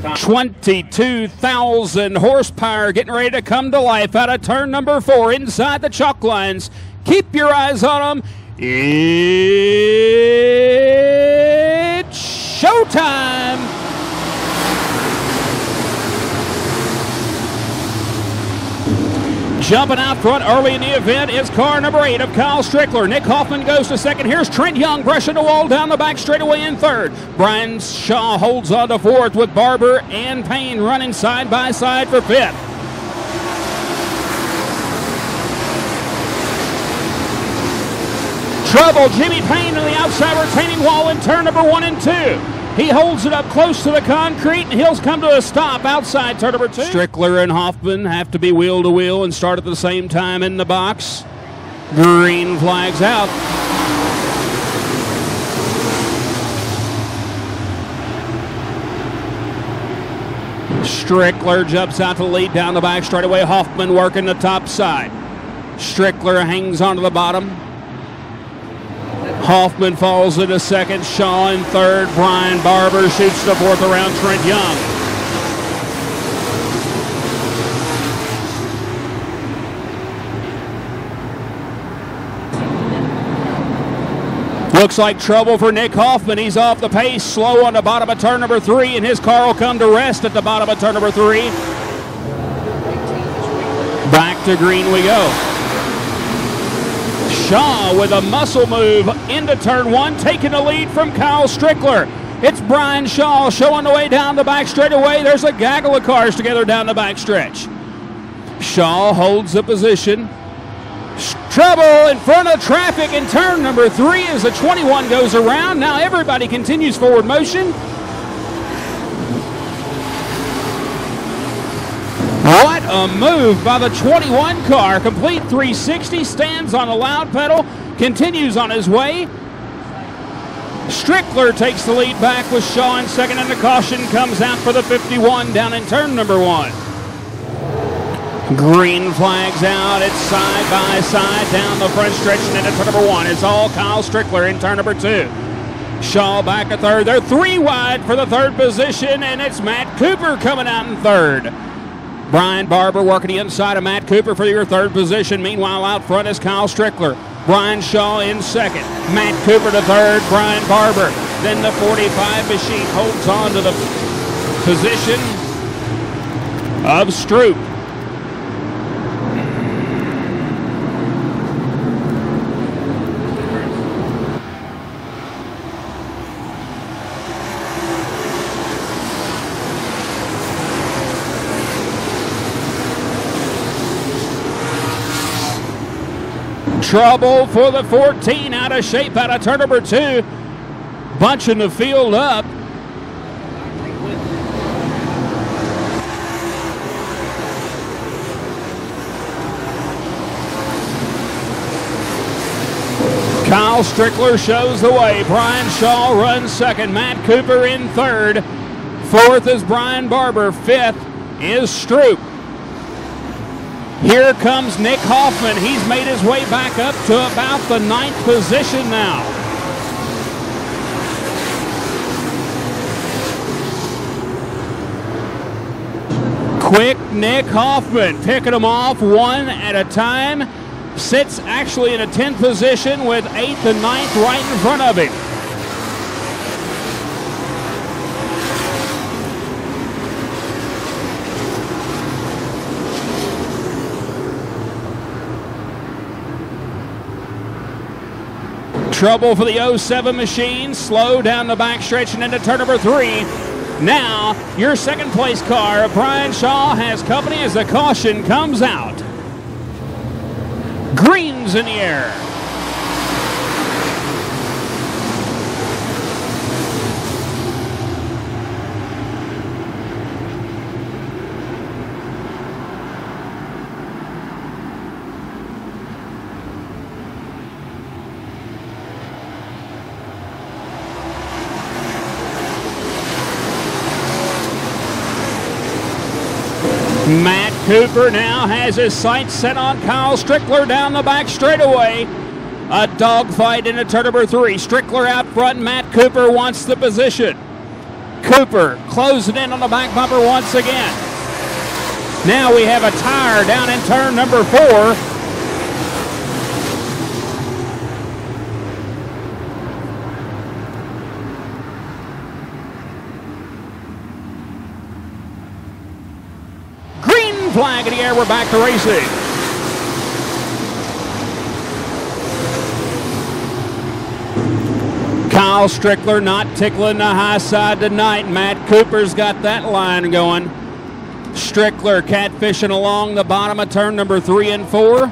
22,000 horsepower getting ready to come to life out of turn number 4 inside the chalk lines. Keep your eyes on them. It's showtime. Jumping out front early in the event is car number 8 of Kyle Strickler. Nick Hoffman goes to second. Here's Trent Young brushing the wall down the back straightaway in third. Brian Shaw holds on to fourth with Barber and Payne running side by side for fifth. Trouble, Jimmy Payne on the outside retaining wall in turn number 1 and 2. He holds it up close to the concrete, and he'll come to a stop outside turn number 2. Strickler and Hoffman have to be wheel to wheel and start at the same time in the box. Green flags out. Strickler jumps out to the lead down the back straightaway. Hoffman working the top side. Strickler hangs onto the bottom. Hoffman falls into second, Shaw in third, Brian Barber shoots the fourth around Trent Young. Looks like trouble for Nick Hoffman. He's off the pace, slow on the bottom of turn number 3, and his car will come to rest at the bottom of turn number 3. Back to green we go. Shaw with a muscle move into turn 1, taking the lead from Kyle Strickler. It's Brian Shaw showing the way down the back straightaway. There's a gaggle of cars together down the back stretch. Shaw holds the position. Trouble in front of traffic in turn number 3 as the 21 goes around. Now everybody continues forward motion. What a move by the 21 car. Complete 360, stands on a loud pedal, continues on his way. Strickler takes the lead back with Shaw in second, and the caution comes out for the 51 down in turn number 1. Green flags out. It's side by side down the front stretch and into turn number 1. It's all Kyle Strickler in turn number 2. Shaw back at third. They're 3 wide for the third position, and it's Matt Cooper coming out in third. Brian Barber working the inside of Matt Cooper for your third position. Meanwhile, out front is Kyle Strickler. Brian Shaw in second. Matt Cooper to third. Brian Barber. Then the 45 machine holds on to the position of Stroop. Trouble for the 14, out of shape out of turn number 2. Bunching the field up. Kyle Strickler shows the way. Brian Shaw runs second. Matt Cooper in third. Fourth is Brian Barber. Fifth is Stroop. Here comes Nick Hoffman. He's made his way back up to about the 9th position now. Quick Nick Hoffman picking them off one at a time. Sits actually in a 10th position with 8th and 9th right in front of him. Trouble for the 07 machine. Slow down the back stretch and into turn number 3. Now, your second place car, Brian Shaw, has company as the caution comes out. Green's in the air. Matt Cooper now has his sights set on Kyle Strickler down the back straightaway. A dogfight into turn number 3. Strickler out front. Matt Cooper wants the position. Cooper closing in on the back bumper once again. Now we have a tire down in turn number 4. Green flag in the air, we're back to racing. Kyle Strickler not tickling the high side tonight. Matt Cooper's got that line going. Strickler catfishing along the bottom of turn number 3 and 4.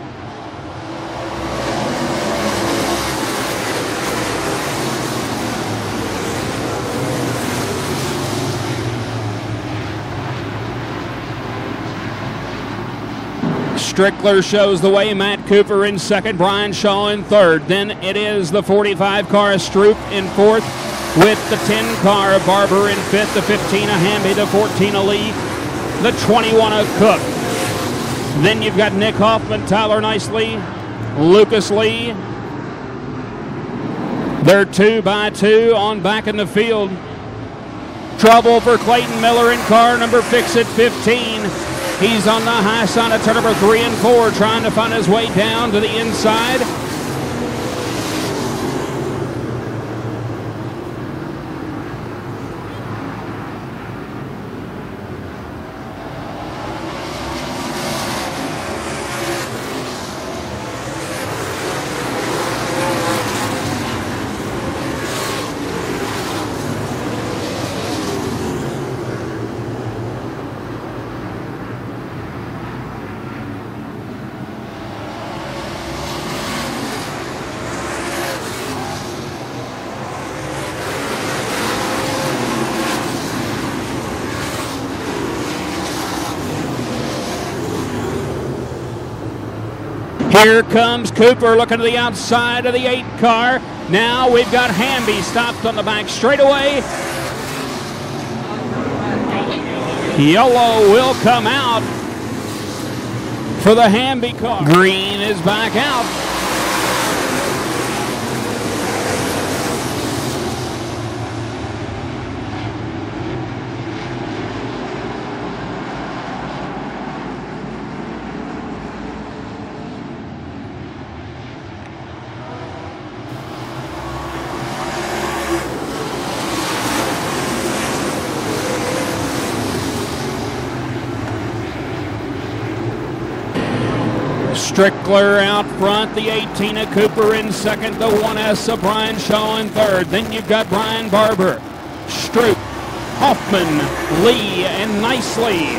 Strickler shows the way. Matt Cooper in second, Brian Shaw in third. Then it is the 45 car of Stroop in fourth, with the 10 car of Barber in fifth, the 15 of Hamby, the 14 of Lee, the 21 of Cook. Then you've got Nick Hoffman, Tyler Nicely, Lucas Lee. They're 2 by 2 on back in the field. Trouble for Clayton Miller in car number 6 at 15. He's on the high side of turn number 3 and 4, trying to find his way down to the inside. Here comes Cooper looking to the outside of the 8 car. Now we've got Hamby stopped on the back straightaway. Yellow will come out for the Hamby car. Green is back out. Strickler out front, the 18 of Cooper in second, the 1S of Brian Shaw in third. Then you've got Brian Barber, Stroop, Hoffman, Lee, and Nicely.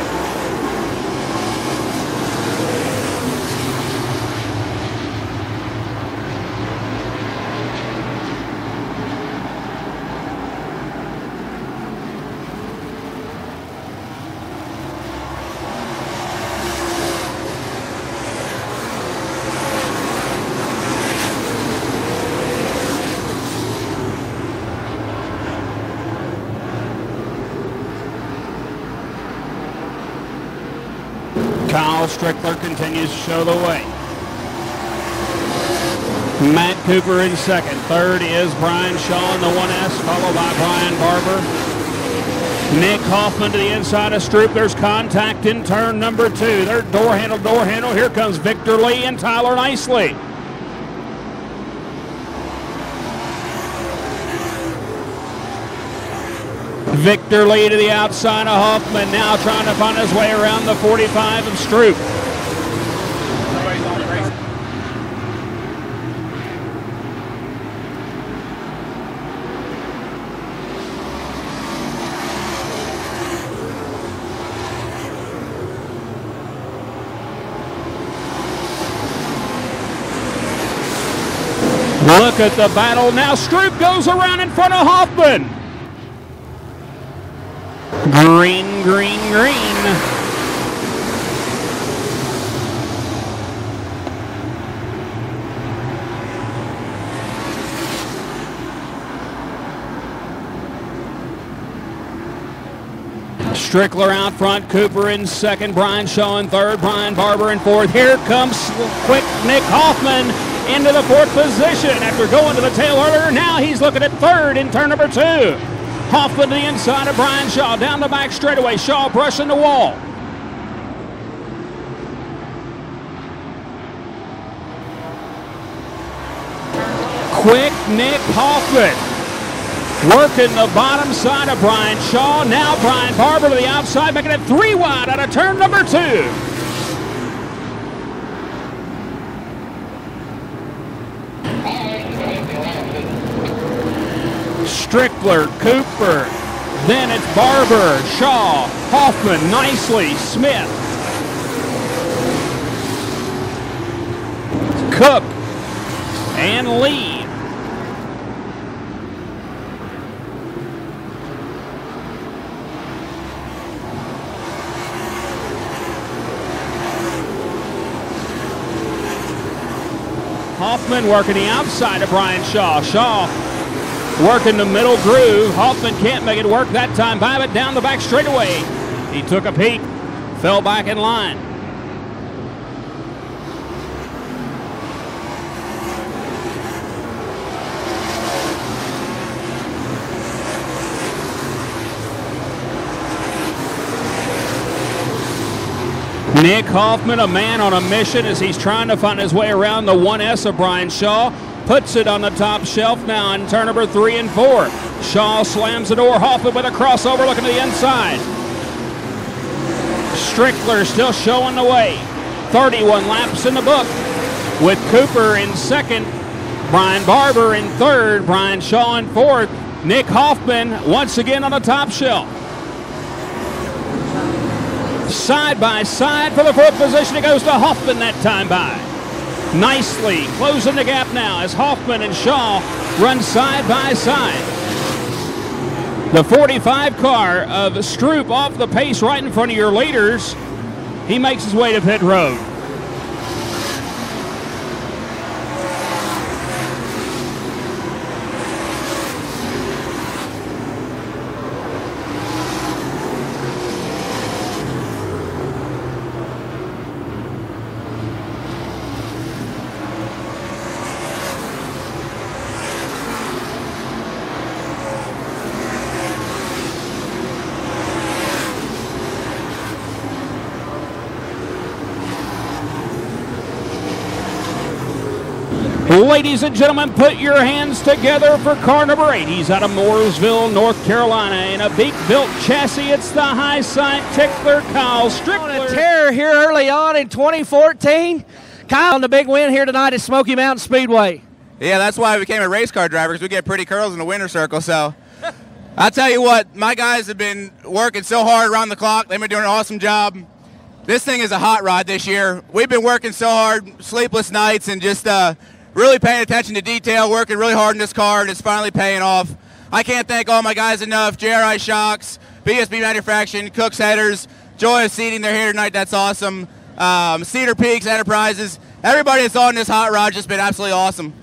Kyle Strickler continues to show the way. Matt Cooper in second. Third is Brian Shaw in the 1S, followed by Brian Barber. Nick Hoffman to the inside of Stroop. There's contact in turn number 2. They're door handle. Here comes Victor Lee and Tyler Nicely. Victor Lee to the outside of Hoffman, now trying to find his way around the 45 of Stroop. Look at the battle. Now Stroop goes around in front of Hoffman. Green, green, green. Strickler out front, Cooper in second, Brian Shaw in third, Brian Barber in fourth. Here comes quick Nick Hoffman into the fourth position after going to the tail earlier. Now he's looking at third in turn number 2. Hoffman to the inside of Brian Shaw. Down the back straightaway. Shaw brushing the wall. Quick Nick Hoffman working the bottom side of Brian Shaw. Now Brian Barber to the outside, making it 3 wide out of turn number 2. Strickler, Cooper, then it's Barber, Shaw, Hoffman, nicely, Smith, Cook, and Lee. Hoffman working the outside of Brian Shaw. Shaw working the middle groove. Hoffman can't make it work that time. Babbitt down the back straightaway. He took a peek, fell back in line. Nick Hoffman, a man on a mission as he's trying to find his way around the 1S of Brian Shaw. Puts it on the top shelf now in turn number 3 and 4. Shaw slams the door. Hoffman with a crossover looking to the inside. Strickler still showing the way. 31 laps in the book with Cooper in second. Brian Barber in third. Brian Shaw in fourth. Nick Hoffman once again on the top shelf. Side by side for the 4th position. It goes to Hoffman that time by. Nicely closing the gap now as Hoffman and Shaw run side by side. The 45 car of Stroop off the pace right in front of your leaders. He makes his way to pit road. Ladies and gentlemen, put your hands together for car number 8. He's out of Mooresville, North Carolina, in a beak-built chassis. It's the high-side tickler, Kyle Strickler. On a tear here early on in 2014. Kyle on the big win here tonight at Smoky Mountain Speedway. Yeah, that's why I became a race car driver, because we get pretty curls in the winner circle. So I'll tell you what, my guys have been working so hard around the clock. They've been doing an awesome job. This thing is a hot rod this year. We've been working so hard, sleepless nights, and just really paying attention to detail, working really hard in this car, and it's finally paying off. I can't thank all my guys enough. JRI Shocks, BSB Manufacturing, Cook's Headers, Joy of Seating, they're here tonight. That's awesome. Cedar Peaks Enterprises. Everybody that's on this hot rod just been absolutely awesome.